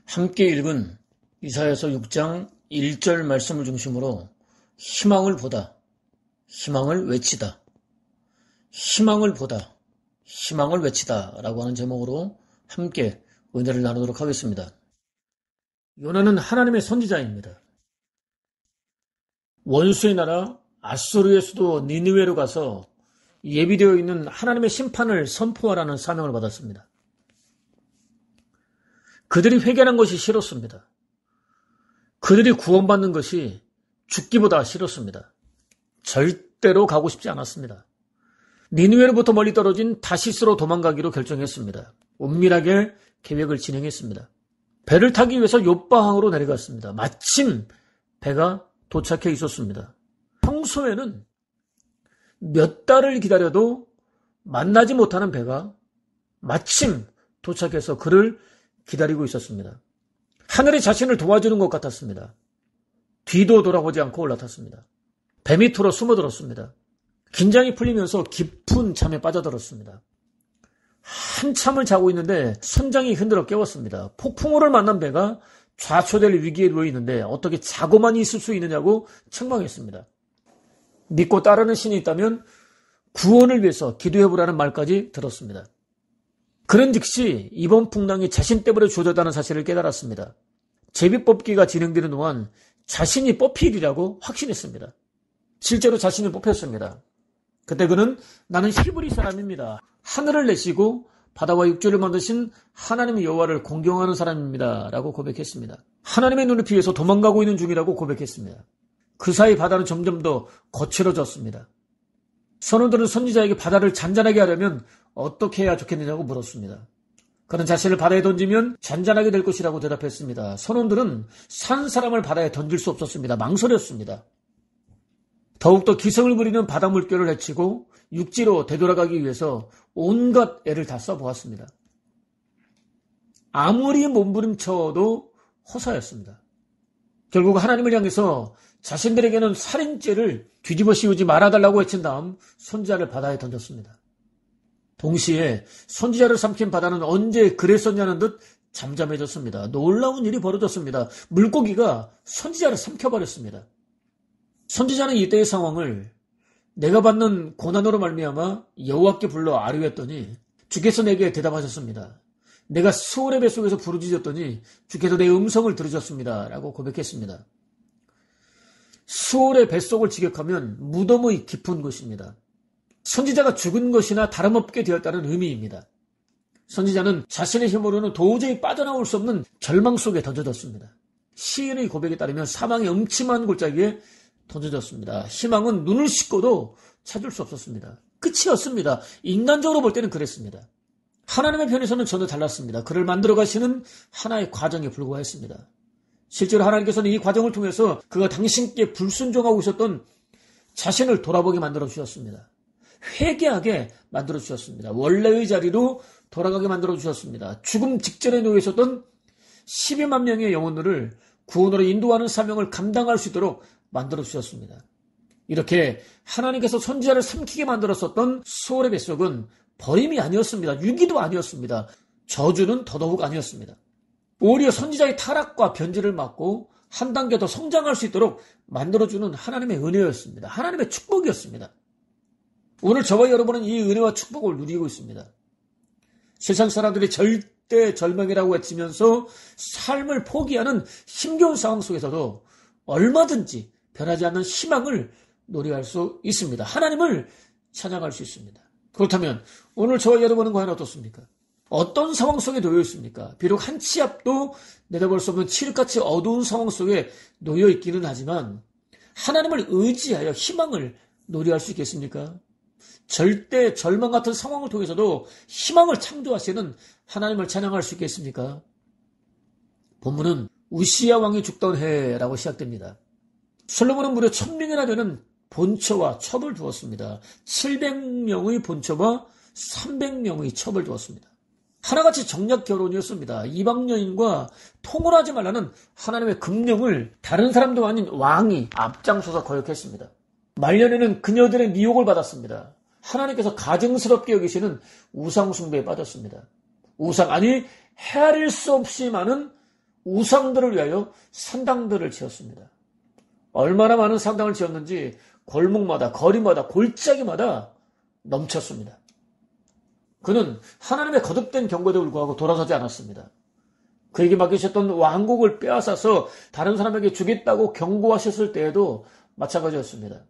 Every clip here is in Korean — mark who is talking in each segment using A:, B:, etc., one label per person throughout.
A: 함께 읽은 이사야서 6장 1절 말씀을 중심으로 희망을 보다, 희망을 외치다, 희망을 보다, 희망을 외치다 라고 하는 제목으로 함께 은혜를 나누도록 하겠습니다. 요나는 하나님의 선지자입니다. 원수의 나라 아수르의 수도 니느웨로 가서 예비되어 있는 하나님의 심판을 선포하라는 사명을 받았습니다. 그들이 회개하는 것이 싫었습니다. 그들이 구원받는 것이 죽기보다 싫었습니다. 절대로 가고 싶지 않았습니다. 니느웨로부터 멀리 떨어진 다시스로 도망가기로 결정했습니다. 은밀하게 계획을 진행했습니다. 배를 타기 위해서 욥바항으로 내려갔습니다. 마침 배가 도착해 있었습니다. 평소에는 몇 달을 기다려도 만나지 못하는 배가 마침 도착해서 그를 기다리고 있었습니다. 하늘이 자신을 도와주는 것 같았습니다. 뒤도 돌아보지 않고 올라탔습니다. 배 밑으로 숨어들었습니다. 긴장이 풀리면서 깊은 잠에 빠져들었습니다. 한참을 자고 있는데 선장이 흔들어 깨웠습니다. 폭풍우를 만난 배가 좌초될 위기에 놓여 있는데 어떻게 자고만 있을 수 있느냐고 책망했습니다. 믿고 따르는 신이 있다면 구원을 위해서 기도해보라는 말까지 들었습니다. 그는 즉시 이번 풍랑이 자신 때문에 주어졌다는 사실을 깨달았습니다. 제비뽑기가 진행되는 동안 자신이 뽑히리라고 확신했습니다. 실제로 자신이 뽑혔습니다. 그때 그는 나는 히브리 사람입니다. 하늘을 내시고 바다와 육지를 만드신 하나님의 여호와를 공경하는 사람입니다. 라고 고백했습니다. 하나님의 눈을 피해서 도망가고 있는 중이라고 고백했습니다. 그 사이 바다는 점점 더 거칠어졌습니다. 선원들은 선지자에게 바다를 잔잔하게 하려면 어떻게 해야 좋겠느냐고 물었습니다. 그는 자신을 바다에 던지면 잔잔하게 될 것이라고 대답했습니다. 선원들은 산 사람을 바다에 던질 수 없었습니다. 망설였습니다. 더욱더 기성을 부리는 바다 물결을 헤치고 육지로 되돌아가기 위해서 온갖 애를 다 써보았습니다. 아무리 몸부림쳐도 허사였습니다. 결국 하나님을 향해서 자신들에게는 살인죄를 뒤집어 씌우지 말아달라고 외친 다음 선지자를 바다에 던졌습니다. 동시에 선지자를 삼킨 바다는 언제 그랬었냐는 듯 잠잠해졌습니다. 놀라운 일이 벌어졌습니다. 물고기가 선지자를 삼켜버렸습니다. 선지자는 이때의 상황을 내가 받는 고난으로 말미암아 여호와께 불러 아뢰었더니 주께서 내게 대답하셨습니다. 내가 수월의 뱃속에서 부르짖었더니 주께서 내 음성을 들으셨습니다. 라고 고백했습니다. 수월의 뱃속을 직역하면 무덤의 깊은 곳입니다. 선지자가 죽은 것이나 다름없게 되었다는 의미입니다. 선지자는 자신의 힘으로는 도저히 빠져나올 수 없는 절망 속에 던져졌습니다. 시인의 고백에 따르면 사망의 음침한 골짜기에 던져졌습니다. 희망은 눈을 씻고도 찾을 수 없었습니다. 끝이었습니다. 인간적으로 볼 때는 그랬습니다. 하나님의 편에서는 전혀 달랐습니다. 그를 만들어 가시는 하나의 과정에 불과했습니다. 실제로 하나님께서는 이 과정을 통해서 그가 당신께 불순종하고 있었던 자신을 돌아보게 만들어 주셨습니다. 회개하게 만들어 주셨습니다. 원래의 자리로 돌아가게 만들어 주셨습니다. 죽음 직전에 놓여 있었던 12만 명의 영혼들을 구원으로 인도하는 사명을 감당할 수 있도록 만들어 주셨습니다. 이렇게 하나님께서 선지자를 삼키게 만들었었던 수월의 뱃속은 버림이 아니었습니다. 유기도 아니었습니다. 저주는 더더욱 아니었습니다. 오히려 선지자의 타락과 변질을 막고 한 단계 더 성장할 수 있도록 만들어주는 하나님의 은혜였습니다. 하나님의 축복이었습니다. 오늘 저와 여러분은 이 은혜와 축복을 누리고 있습니다. 세상 사람들이 절대 절망이라고 외치면서 삶을 포기하는 힘겨운 상황 속에서도 얼마든지 변하지 않는 희망을 노래할 수 있습니다. 하나님을 찬양할 수 있습니다. 그렇다면 오늘 저와 여러분은 과연 어떻습니까? 어떤 상황 속에 놓여 있습니까? 비록 한 치 앞도 내다볼 수 없는 칠흑같이 어두운 상황 속에 놓여 있기는 하지만 하나님을 의지하여 희망을 노래할 수 있겠습니까? 절대 절망 같은 상황을 통해서도 희망을 창조하시는 하나님을 찬양할 수 있겠습니까? 본문은 우시야 왕이 죽던 해라고 시작됩니다. 솔로몬은 무려 1000명이나 되는 본처와 첩을 두었습니다. 700명의 본처와 300명의 첩을 두었습니다. 하나같이 정략 결혼이었습니다. 이방 여인과 통혼하지 말라는 하나님의 금령을 다른 사람도 아닌 왕이 앞장서서 거역했습니다. 말년에는 그녀들의 미혹을 받았습니다. 하나님께서 가증스럽게 여기시는 우상 숭배에 빠졌습니다. 우상, 아니 헤아릴 수 없이 많은 우상들을 위하여 산당들을 지었습니다. 얼마나 많은 산당을 지었는지 골목마다 거리마다 골짜기마다 넘쳤습니다. 그는 하나님의 거듭된 경고에도 불구하고 돌아서지 않았습니다. 그에게 맡기셨던 왕국을 빼앗아서 다른 사람에게 주겠다고 경고하셨을 때에도 마찬가지였습니다.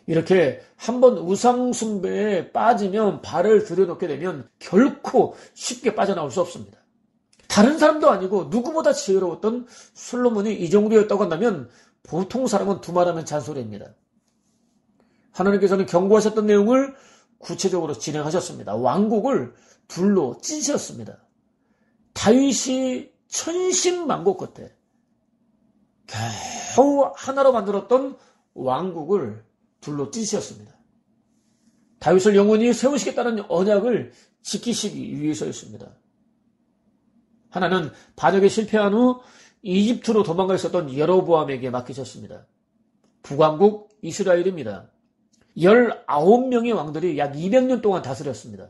A: 이렇게 한번 우상 숭배에 빠지면 발을 들여놓게 되면 결코 쉽게 빠져나올 수 없습니다. 다른 사람도 아니고 누구보다 지혜로웠던 솔로몬이 이 정도였다고 한다면 보통 사람은 두말하면 잔소리입니다. 하나님께서는 경고하셨던 내용을 구체적으로 진행하셨습니다. 왕국을 둘로 찢으셨습니다. 다윗이 천신만고 끝에 겨우 하나로 만들었던 왕국을 둘로 찢으셨습니다. 다윗을 영원히 세우시겠다는 언약을 지키시기 위해서였습니다. 하나는 반역에 실패한 후 이집트로 도망가 있었던 여로보암에게 맡기셨습니다. 북왕국 이스라엘입니다. 19명의 왕들이 약 200년 동안 다스렸습니다.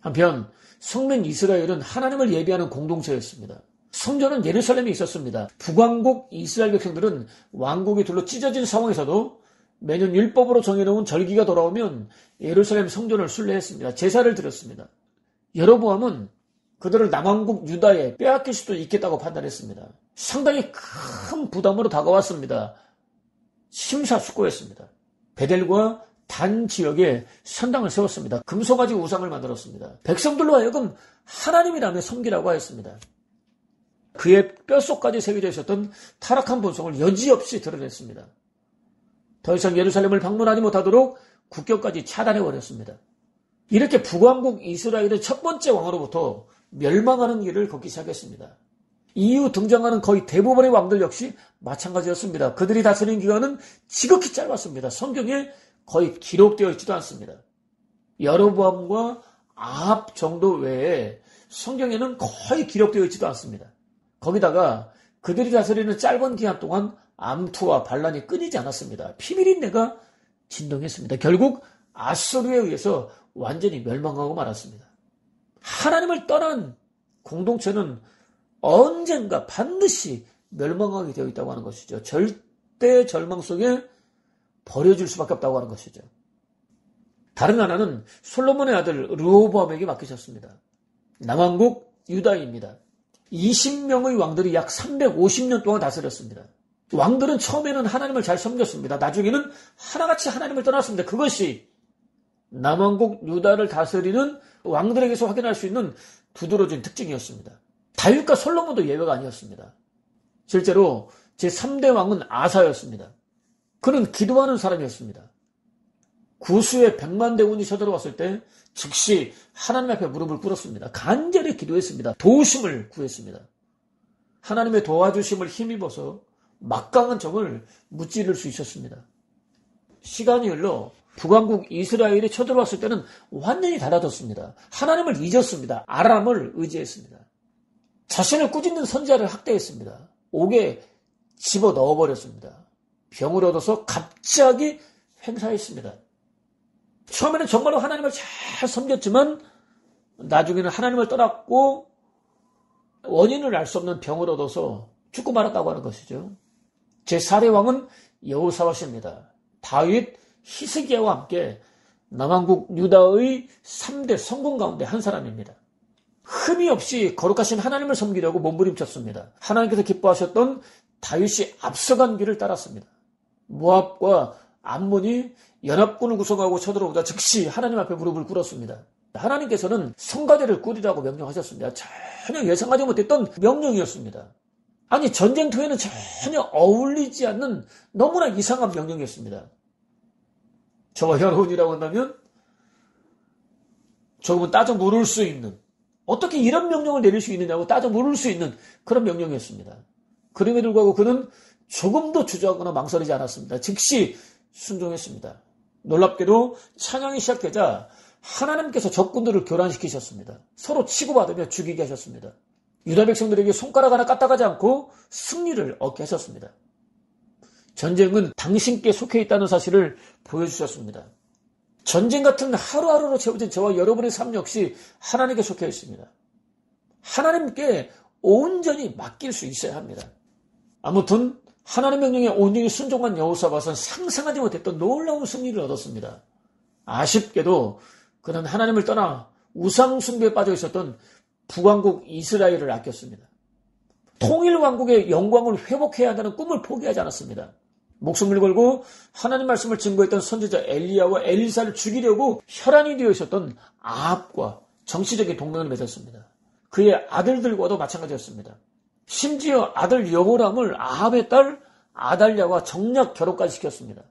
A: 한편 성민 이스라엘은 하나님을 예비하는 공동체였습니다. 성전은 예루살렘에 있었습니다. 북왕국 이스라엘 백성들은 왕국이 둘로 찢어진 상황에서도 매년 율법으로 정해놓은 절기가 돌아오면 예루살렘 성전을 순례했습니다. 제사를 드렸습니다. 여로보암은 그들을 남왕국 유다에 빼앗길 수도 있겠다고 판단했습니다. 상당히 큰 부담으로 다가왔습니다. 심사숙고했습니다. 베델과 단 지역에 산당을 세웠습니다. 금송아지 우상을 만들었습니다. 백성들로 하여금 하나님이라며 섬기라고 하였습니다. 그의 뼛속까지 새겨져 있었던 타락한 본성을 여지없이 드러냈습니다. 더 이상 예루살렘을 방문하지 못하도록 국경까지 차단해버렸습니다. 이렇게 북왕국 이스라엘의 첫 번째 왕으로부터 멸망하는 길을 걷기 시작했습니다. 이후 등장하는 거의 대부분의 왕들 역시 마찬가지였습니다. 그들이 다스린 기간은 지극히 짧았습니다. 성경에 거의 기록되어 있지도 않습니다. 여로보암과 아합 정도 외에 성경에는 거의 기록되어 있지도 않습니다. 거기다가 그들이 다스리는 짧은 기간 동안 암투와 반란이 끊이지 않았습니다. 피밀인내가 진동했습니다. 결국 아수르에 의해서 완전히 멸망하고 말았습니다. 하나님을 떠난 공동체는 언젠가 반드시 멸망하게 되어 있다고 하는 것이죠. 절대 절망 속에 버려질 수밖에 없다고 하는 것이죠. 다른 하나는 솔로몬의 아들 르호보암에게 맡기셨습니다. 남왕국 유다입니다. 20명의 왕들이 약 350년 동안 다스렸습니다. 왕들은 처음에는 하나님을 잘 섬겼습니다. 나중에는 하나같이 하나님을 떠났습니다. 그것이 남왕국 유다를 다스리는 왕들에게서 확인할 수 있는 두드러진 특징이었습니다. 다윗과 솔로몬도 예외가 아니었습니다. 실제로 제3대 왕은 아사였습니다. 그는 기도하는 사람이었습니다. 구수의 100만 대군이 쳐들어왔을 때 즉시 하나님 앞에 무릎을 꿇었습니다. 간절히 기도했습니다. 도우심을 구했습니다. 하나님의 도와주심을 힘입어서 막강한 적을 무찌를 수 있었습니다. 시간이 흘러 북왕국 이스라엘이 쳐들어왔을 때는 완전히 달라졌습니다. 하나님을 잊었습니다. 아람을 의지했습니다. 자신을 꾸짖는 선지자를 학대했습니다. 옥에 집어 넣어버렸습니다. 병을 얻어서 갑자기 횡사했습니다. 처음에는 정말로 하나님을 잘 섬겼지만 나중에는 하나님을 떠났고 원인을 알 수 없는 병을 얻어서 죽고 말았다고 하는 것이죠. 제4대 왕은 여호사밧입니다. 다윗, 히스기야와 함께 남왕국 유다의 3대 성공 가운데 한 사람입니다. 흠이 없이 거룩하신 하나님을 섬기려고 몸부림쳤습니다. 하나님께서 기뻐하셨던 다윗이 앞서간 길을 따랐습니다. 모압과 암몬이 연합군을 구성하고 쳐들어오자 즉시 하나님 앞에 무릎을 꿇었습니다. 하나님께서는 성가대를 꾸리라고 명령하셨습니다. 전혀 예상하지 못했던 명령이었습니다. 아니 전쟁터에는 전혀 어울리지 않는 너무나 이상한 명령이었습니다. 저와 여러분이라고 한다면 조금은 따져 물을 수 있는, 어떻게 이런 명령을 내릴 수 있느냐고 따져 물을 수 있는 그런 명령이었습니다. 그럼에도 불구하고 그는 조금도 주저하거나 망설이지 않았습니다. 즉시 순종했습니다. 놀랍게도 찬양이 시작되자 하나님께서 적군들을 교란시키셨습니다. 서로 치고받으며 죽이게 하셨습니다. 유다 백성들에게 손가락 하나 까딱하지 않고 승리를 얻게 하셨습니다. 전쟁은 당신께 속해 있다는 사실을 보여주셨습니다. 전쟁 같은 하루하루로 채워진 저와 여러분의 삶 역시 하나님께 속해 있습니다. 하나님께 온전히 맡길 수 있어야 합니다. 아무튼 하나님의 명령에 온전히 순종한 여호사밧은 상상하지 못했던 놀라운 승리를 얻었습니다. 아쉽게도 그는 하나님을 떠나 우상 숭배에 빠져 있었던 북왕국 이스라엘을 아꼈습니다. 통일왕국의 영광을 회복해야 한다는 꿈을 포기하지 않았습니다. 목숨을 걸고 하나님 말씀을 증거했던 선지자 엘리야와 엘리사를 죽이려고 혈안이 되어 있었던 아합과 정치적인 동맹을 맺었습니다. 그의 아들들과도 마찬가지였습니다. 심지어 아들 여호람을 아합의 딸 아달랴와 정략 결혼까지 시켰습니다.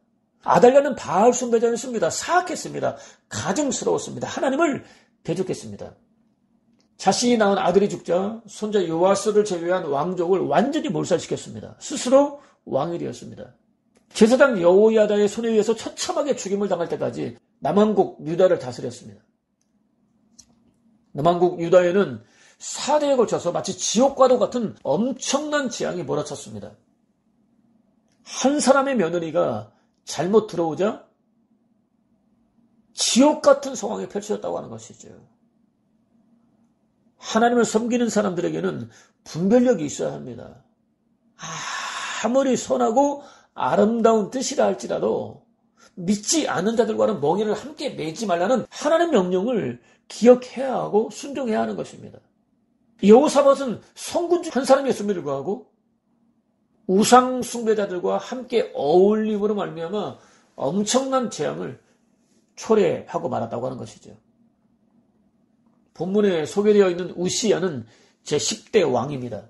A: 아달랴는 바알 숭배자였습니다. 사악했습니다. 가증스러웠습니다. 하나님을 대적했습니다. 자신이 낳은 아들이 죽자 손자 요아스를 제외한 왕족을 완전히 몰살시켰습니다. 스스로 왕이 되었습니다. 제사장 여호야다의 손에 의해서 처참하게 죽임을 당할 때까지 남왕국 유다를 다스렸습니다. 남왕국 유다에는 4대에 걸쳐서 마치 지옥과도 같은 엄청난 재앙이 몰아쳤습니다. 한 사람의 며느리가 잘못 들어오자 지옥 같은 상황이 펼쳐졌다고 하는 것이죠. 하나님을 섬기는 사람들에게는 분별력이 있어야 합니다. 아무리 선하고 아름다운 뜻이라 할지라도 믿지 않는 자들과는 멍에를 함께 매지 말라는 하나님의 명령을 기억해야 하고 순종해야 하는 것입니다. 여호사밧은 성군 중 한 사람이었음에도 불구하고 우상 숭배자들과 함께 어울림으로 말미암아 엄청난 재앙을 초래하고 말았다고 하는 것이죠. 본문에 소개되어 있는 우시야는 제10대 왕입니다.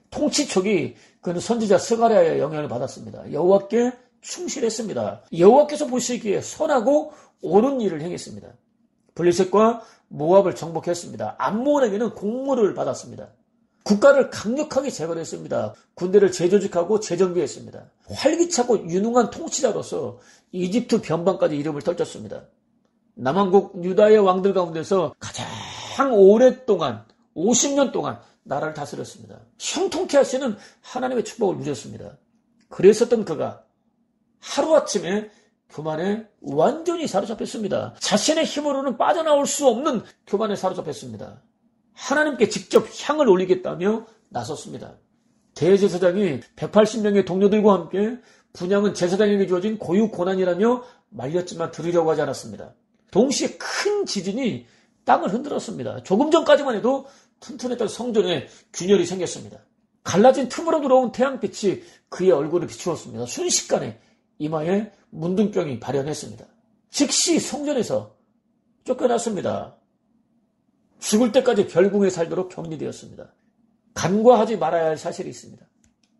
A: 통치촉이 그는 선지자 스가랴의 영향을 받았습니다. 여호와께 충실했습니다. 여호와께서 보시기에 선하고 옳은 일을 행했습니다. 블레셋과 모압을 정복했습니다. 암몬에게는 공물을 받았습니다. 국가를 강력하게 제거했습니다. 군대를 재조직하고 재정비했습니다. 활기차고 유능한 통치자로서 이집트 변방까지 이름을 떨쳤습니다. 남왕국 유다의 왕들 가운데서 가장 오랫동안 50년 동안 나라를 다스렸습니다. 형통케 하시는 하나님의 축복을 누렸습니다. 그랬었던 그가 하루아침에 교만에 완전히 사로잡혔습니다. 자신의 힘으로는 빠져나올 수 없는 교만에 사로잡혔습니다. 하나님께 직접 향을 올리겠다며 나섰습니다. 대제사장이 180명의 동료들과 함께 분향은 제사장에게 주어진 고유 고난이라며 말렸지만 들으려고 하지 않았습니다. 동시에 큰 지진이 땅을 흔들었습니다. 조금 전까지만 해도 튼튼했던 성전에 균열이 생겼습니다. 갈라진 틈으로 들어온 태양빛이 그의 얼굴을 비추었습니다. 순식간에 이마에 문둥병이 발현했습니다. 즉시 성전에서 쫓겨났습니다. 죽을 때까지 별궁에 살도록 격리되었습니다. 간과하지 말아야 할 사실이 있습니다.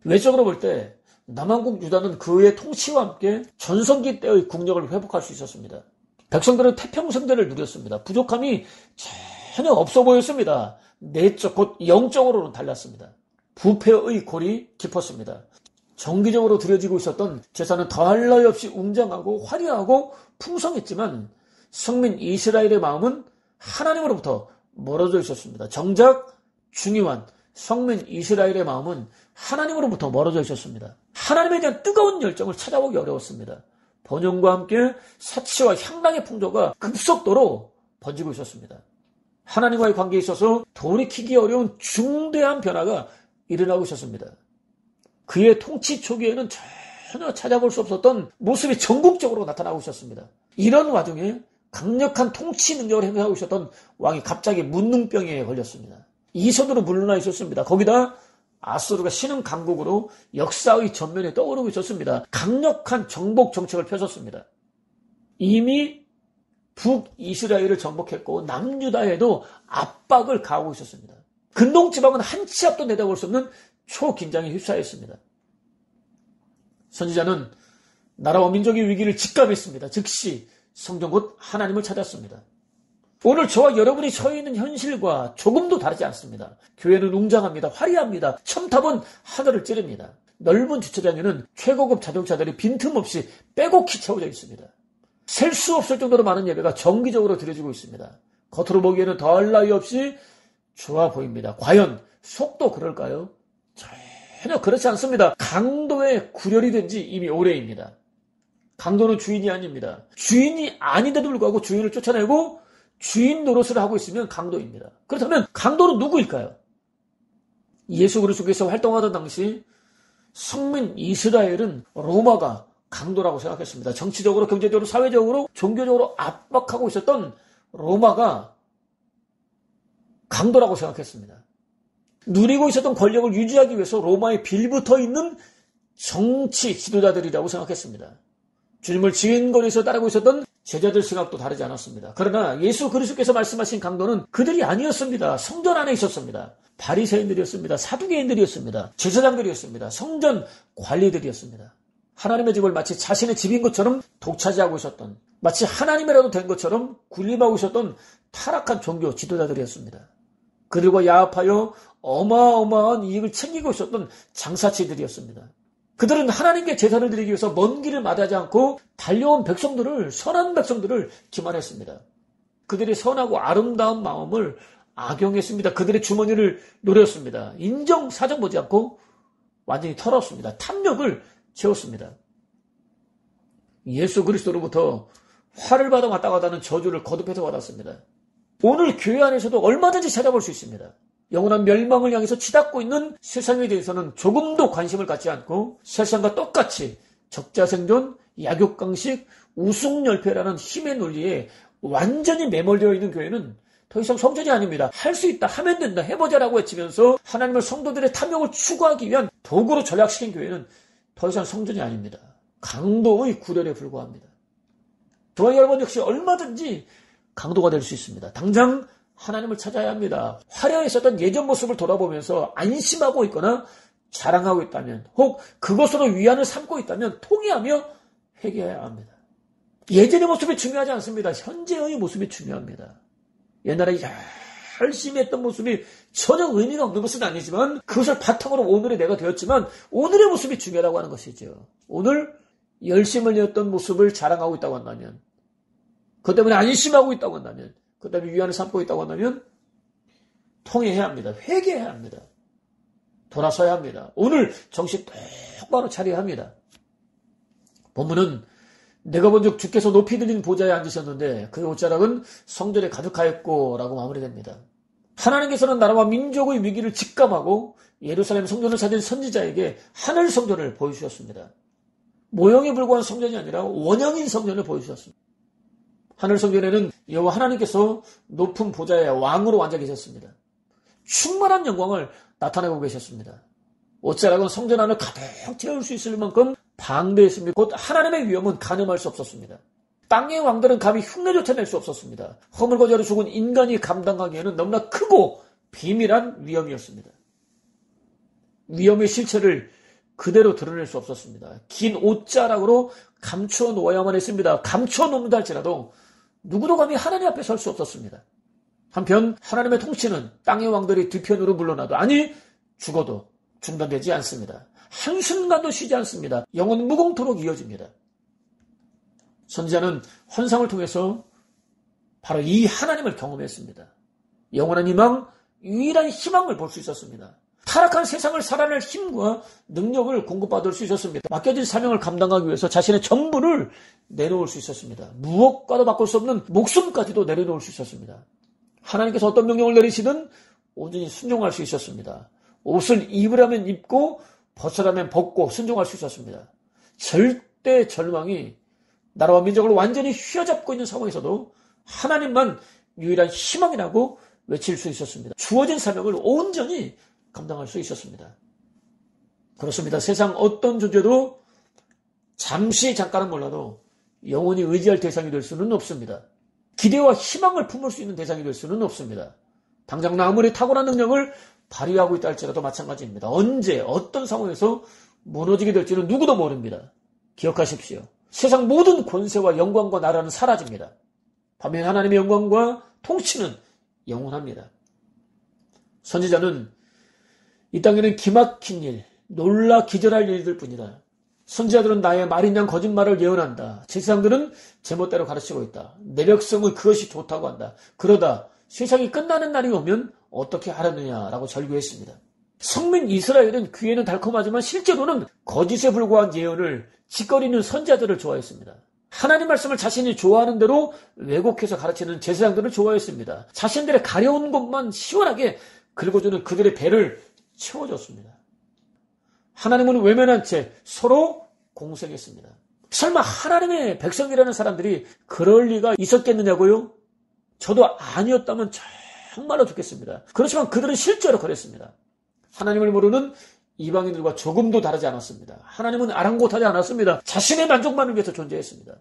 A: 외적으로 볼 때 남왕국 유다는 그의 통치와 함께 전성기 때의 국력을 회복할 수 있었습니다. 백성들은 태평성대를 누렸습니다. 부족함이 전혀 없어 보였습니다. 내적 곧 영적으로는 달랐습니다. 부패의 골이 깊었습니다. 정기적으로 드려지고 있었던 제사는 더할 나위 없이 웅장하고 화려하고 풍성했지만 성민 이스라엘의 마음은 하나님으로부터 멀어져 있었습니다. 정작 중요한 성민 이스라엘의 마음은 하나님으로부터 멀어져 있었습니다. 하나님에 대한 뜨거운 열정을 찾아보기 어려웠습니다. 번영과 함께 사치와 향락의 풍조가 급속도로 번지고 있었습니다. 하나님과의 관계에 있어서 돌이키기 어려운 중대한 변화가 일어나고 있었습니다. 그의 통치 초기에는 전혀 찾아볼 수 없었던 모습이 전국적으로 나타나고 있었습니다. 이런 와중에 강력한 통치 능력을 행사하고 있었던 왕이 갑자기 문둥병에 걸렸습니다. 이선으로 물러나 있었습니다. 거기다 아수르가 신흥 강국으로 역사의 전면에 떠오르고 있었습니다. 강력한 정복 정책을 펼쳤습니다. 이미 북이스라엘을 정복했고 남유다에도 압박을 가하고 있었습니다. 근동지방은 한치 앞도 내다볼 수 없는 초긴장에 휩싸였습니다. 선지자는 나라와 민족의 위기를 직감했습니다. 즉시 성전 곧 하나님을 찾았습니다. 오늘 저와 여러분이 처해 있는 현실과 조금도 다르지 않습니다. 교회는 웅장합니다. 화려합니다. 첨탑은 하늘을 찌릅니다. 넓은 주차장에는 최고급 자동차들이 빈틈없이 빼곡히 채워져 있습니다. 셀 수 없을 정도로 많은 예배가 정기적으로 드려지고 있습니다. 겉으로 보기에는 더할 나위 없이 좋아 보입니다. 과연 속도 그럴까요? 전혀 그렇지 않습니다. 강도의 구렬이 된 지 이미 오래입니다. 강도는 주인이 아닙니다. 주인이 아닌데도 불구하고 주인을 쫓아내고 주인 노릇을 하고 있으면 강도입니다. 그렇다면 강도는 누구일까요? 예수 그리스도께서 활동하던 당시 성민 이스라엘은 로마가 강도라고 생각했습니다. 정치적으로, 경제적으로, 사회적으로, 종교적으로 압박하고 있었던 로마가 강도라고 생각했습니다. 누리고 있었던 권력을 유지하기 위해서 로마에 빌붙어 있는 정치 지도자들이라고 생각했습니다. 주님을 지은거리에서 따르고 있었던 제자들 생각도 다르지 않았습니다. 그러나 예수 그리스도께서 말씀하신 강도는 그들이 아니었습니다. 성전 안에 있었습니다. 바리새인들이었습니다. 사두개인들이었습니다. 제사장들이었습니다. 성전 관리들이었습니다. 하나님의 집을 마치 자신의 집인 것처럼 독차지하고 있었던, 마치 하나님이라도 된 것처럼 군림하고 있었던 타락한 종교 지도자들이었습니다. 그들과 야합하여 어마어마한 이익을 챙기고 있었던 장사치들이었습니다. 그들은 하나님께 제사를 드리기 위해서 먼 길을 마다하지 않고 달려온 백성들을, 선한 백성들을 기만했습니다. 그들의 선하고 아름다운 마음을 악용했습니다. 그들의 주머니를 노렸습니다. 인정, 사정 보지 않고 완전히 털었습니다. 탐욕을 채웠습니다. 예수 그리스도로부터 화를 받아 왔다 갔다 하는 저주를 거듭해서 받았습니다. 오늘 교회 안에서도 얼마든지 찾아볼 수 있습니다. 영원한 멸망을 향해서 치닫고 있는 세상에 대해서는 조금도 관심을 갖지 않고 세상과 똑같이 적자생존, 약육강식, 우승열패라는 힘의 논리에 완전히 매몰되어 있는 교회는 더 이상 성전이 아닙니다. 할 수 있다, 하면 된다, 해보자라고 외치면서 하나님을 성도들의 탐욕을 추구하기 위한 도구로 전락시킨 교회는 더 이상 성전이 아닙니다. 강도의 구렬에 불과합니다. 저와 여러분 역시 얼마든지 강도가 될 수 있습니다. 당장 하나님을 찾아야 합니다. 화려했었던 예전 모습을 돌아보면서 안심하고 있거나 자랑하고 있다면, 혹 그것으로 위안을 삼고 있다면 통회하며 회개해야 합니다. 예전의 모습이 중요하지 않습니다. 현재의 모습이 중요합니다. 옛날에 열심히 했던 모습이 전혀 의미가 없는 것은 아니지만 그것을 바탕으로 오늘의 내가 되었지만 오늘의 모습이 중요하다고 하는 것이죠. 오늘 열심을 내었던 모습을 자랑하고 있다고 한다면, 그것 때문에 안심하고 있다고 한다면, 그것 때문에 위안을 삼고 있다고 한다면 통회해야 합니다. 회개해야 합니다. 돌아서야 합니다. 오늘 정신 똑바로 차려야 합니다. 본문은 내가 본즉 주께서 높이 들린 보좌에 앉으셨는데 그의 옷자락은 성전에 가득하였고 라고 마무리됩니다. 하나님께서는 나라와 민족의 위기를 직감하고 예루살렘 성전을 찾은 선지자에게 하늘 성전을 보여주셨습니다. 모형에 불과한 성전이 아니라 원형인 성전을 보여주셨습니다. 하늘 성전에는 여호와 하나님께서 높은 보좌에 왕으로 앉아 계셨습니다. 충만한 영광을 나타내고 계셨습니다. 옷자락은 성전 안을 가득 채울 수 있을 만큼 방대했습니다. 곧 하나님의 위엄은 가늠할 수 없었습니다. 땅의 왕들은 감히 흉내조차 낼 수 없었습니다. 허물거저로 죽은 인간이 감당하기에는 너무나 크고 비밀한 위엄이었습니다. 위엄의 실체를 그대로 드러낼 수 없었습니다. 긴 옷자락으로 감추어 놓아야만 했습니다. 감추어 놓는다 할지라도 누구도 감히 하나님 앞에 설 수 없었습니다. 한편 하나님의 통치는 땅의 왕들이 뒤편으로 물러나도, 아니 죽어도 중단되지 않습니다. 한순간도 쉬지 않습니다. 영원 무공토록 이어집니다. 선지자는 환상을 통해서 바로 이 하나님을 경험했습니다. 영원한 희망, 유일한 희망을 볼 수 있었습니다. 타락한 세상을 살아낼 힘과 능력을 공급받을 수 있었습니다. 맡겨진 사명을 감당하기 위해서 자신의 전부를 내놓을 수 있었습니다. 무엇과도 바꿀 수 없는 목숨까지도 내려놓을 수 있었습니다. 하나님께서 어떤 명령을 내리시든 온전히 순종할 수 있었습니다. 옷을 입으라면 입고 벗으라면 벗고 순종할 수 있었습니다. 절대 절망이 나라와 민족을 완전히 휘어잡고 있는 상황에서도 하나님만 유일한 희망이라고 외칠 수 있었습니다. 주어진 사명을 온전히 감당할 수 있었습니다. 그렇습니다. 세상 어떤 존재도 잠시 잠깐은 몰라도 영원히 의지할 대상이 될 수는 없습니다. 기대와 희망을 품을 수 있는 대상이 될 수는 없습니다. 당장 아무리 탁월한 능력을 발휘하고 있다 할지라도 마찬가지입니다. 언제 어떤 상황에서 무너지게 될지는 누구도 모릅니다. 기억하십시오. 세상 모든 권세와 영광과 나라는 사라집니다. 반면 하나님의 영광과 통치는 영원합니다. 선지자는 이 땅에는 기막힌 일, 놀라 기절할 일들 뿐이다. 선지자들은 나의 말인 양 거짓말을 예언한다. 제사장들은 제멋대로 가르치고 있다. 내 백성은 그것이 좋다고 한다. 그러다 세상이 끝나는 날이 오면 어떻게 하려느냐라고 절규했습니다. 성민 이스라엘은 귀에는 달콤하지만 실제로는 거짓에 불과한 예언을 짓거리는 선지자들을 좋아했습니다. 하나님 말씀을 자신이 좋아하는 대로 왜곡해서 가르치는 제사장들을 좋아했습니다. 자신들의 가려운 것만 시원하게 긁어주는 그들의 배를 채워졌습니다. 하나님은 외면한 채 서로 공생했습니다. 설마 하나님의 백성이라는 사람들이 그럴 리가 있었겠느냐고요? 저도 아니었다면 정말로 좋겠습니다. 그렇지만 그들은 실제로 그랬습니다. 하나님을 모르는 이방인들과 조금도 다르지 않았습니다. 하나님은 아랑곳하지 않았습니다. 자신의 만족만을 위해서 존재했습니다.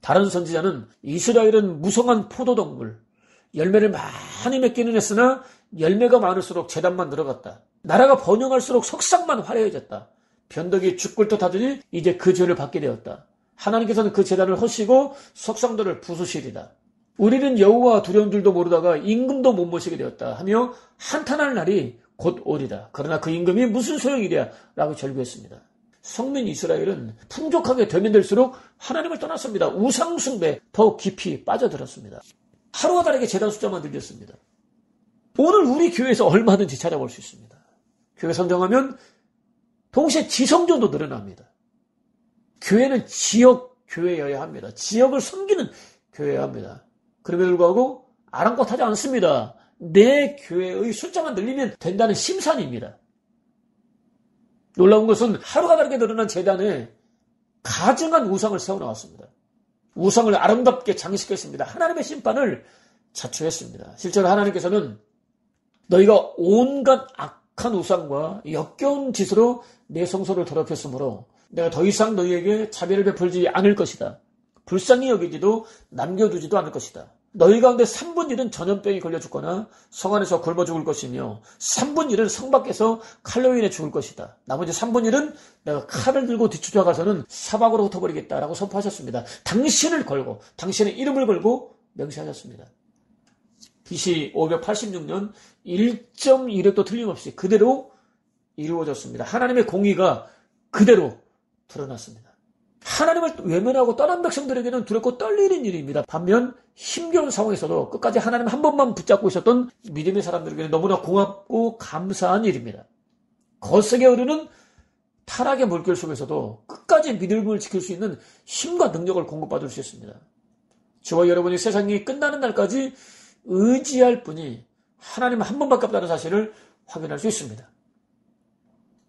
A: 다른 선지자는 이스라엘은 무성한 포도동물, 열매를 많이 맺기는 했으나 열매가 많을수록 재단만 늘어갔다. 나라가 번영할수록 석상만 화려해졌다. 변덕이 죽을 듯 하더니 이제 그 죄를 받게 되었다. 하나님께서는 그 재단을 허시고 석상들을 부수시리다. 우리는 여호와 두려운 줄도 모르다가 임금도 못 모시게 되었다 하며 한탄할 날이 곧 오리라. 그러나 그 임금이 무슨 소용이랴 라고 절규했습니다. 성민 이스라엘은 풍족하게 되면 될수록 하나님을 떠났습니다. 우상숭배 더 깊이 빠져들었습니다. 하루가 다르게 재단 숫자만 늘렸습니다. 오늘 우리 교회에서 얼마든지 찾아볼 수 있습니다. 교회 선정하면 동시에 지성전도 늘어납니다. 교회는 지역 교회여야 합니다. 지역을 섬기는 교회여야 합니다. 그럼에도 불구하고 아랑곳하지 않습니다. 내 교회의 숫자만 늘리면 된다는 심산입니다. 놀라운 것은 하루가 다르게 늘어난 재단에 가증한 우상을 세워놓았습니다. 우상을 아름답게 장식했습니다. 하나님의 심판을 자초했습니다. 실제로 하나님께서는 너희가 온갖 악한 우상과 역겨운 짓으로 내 성소를 더럽혔으므로 내가 더 이상 너희에게 자비를 베풀지 않을 것이다. 불쌍히 여기지도 남겨두지도 않을 것이다. 너희 가운데 3분 1은 전염병이 걸려 죽거나 성 안에서 굶어 죽을 것이며 3분 1은 성 밖에서 칼로 인해 죽을 것이다. 나머지 3분 1은 내가 칼을 들고 뒤쫓아가서는 사박으로 흩어버리겠다라고 선포하셨습니다. 당신을 걸고 당신의 이름을 걸고 명시하셨습니다. BC 586년 1.1획도 틀림없이 그대로 이루어졌습니다. 하나님의 공의가 그대로 드러났습니다. 하나님을 외면하고 떠난 백성들에게는 두렵고 떨리는 일입니다. 반면 힘겨운 상황에서도 끝까지 하나님 한 번만 붙잡고 있었던 믿음의 사람들에게는 너무나 고맙고 감사한 일입니다. 거세게 흐르는 타락의 물결 속에서도 끝까지 믿음을 지킬 수 있는 힘과 능력을 공급받을 수 있습니다. 저와 여러분이 세상이 끝나는 날까지 의지할 분이 하나님 한 번밖에 없다는 사실을 확인할 수 있습니다.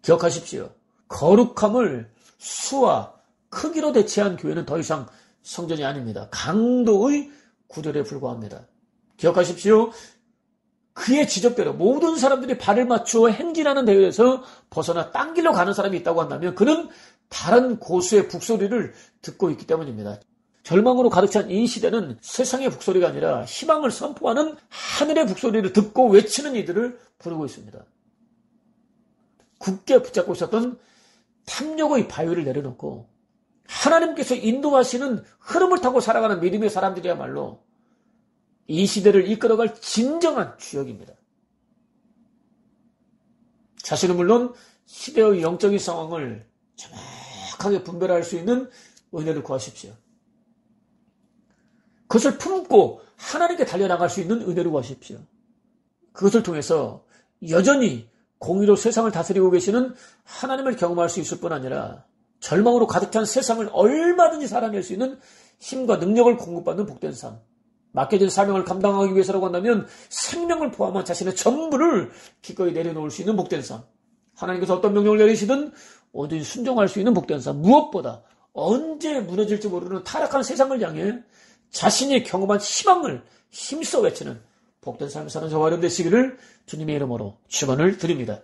A: 기억하십시오. 거룩함을 수와 크기로 대체한 교회는 더 이상 성전이 아닙니다. 강도의 구절에 불과합니다. 기억하십시오. 그의 지적대로 모든 사람들이 발을 맞추어 행진하는 대회에서 벗어나 딴 길로 가는 사람이 있다고 한다면 그는 다른 고수의 북소리를 듣고 있기 때문입니다. 절망으로 가득 찬 이 시대는 세상의 북소리가 아니라 희망을 선포하는 하늘의 북소리를 듣고 외치는 이들을 부르고 있습니다. 굳게 붙잡고 있었던 탐욕의 바위를 내려놓고 하나님께서 인도하시는 흐름을 타고 살아가는 믿음의 사람들이야말로 이 시대를 이끌어갈 진정한 주역입니다. 자신은 물론 시대의 영적인 상황을 정확하게 분별할 수 있는 은혜를 구하십시오. 그것을 품고 하나님께 달려나갈 수 있는 은혜를 구하십시오. 그것을 통해서 여전히 공의로 세상을 다스리고 계시는 하나님을 경험할 수 있을 뿐 아니라 절망으로 가득 찬 세상을 얼마든지 살아낼 수 있는 힘과 능력을 공급받는 복된 삶. 맡겨진 사명을 감당하기 위해서라고 한다면 생명을 포함한 자신의 전부를 기꺼이 내려놓을 수 있는 복된 삶. 하나님께서 어떤 명령을 내리시든 어디든지 순종할 수 있는 복된 삶. 무엇보다 언제 무너질지 모르는 타락한 세상을 향해 자신이 경험한 희망을 힘써 외치는 복된 삶을 사는 저와 여러분 되시기를 주님의 이름으로 축원을 드립니다.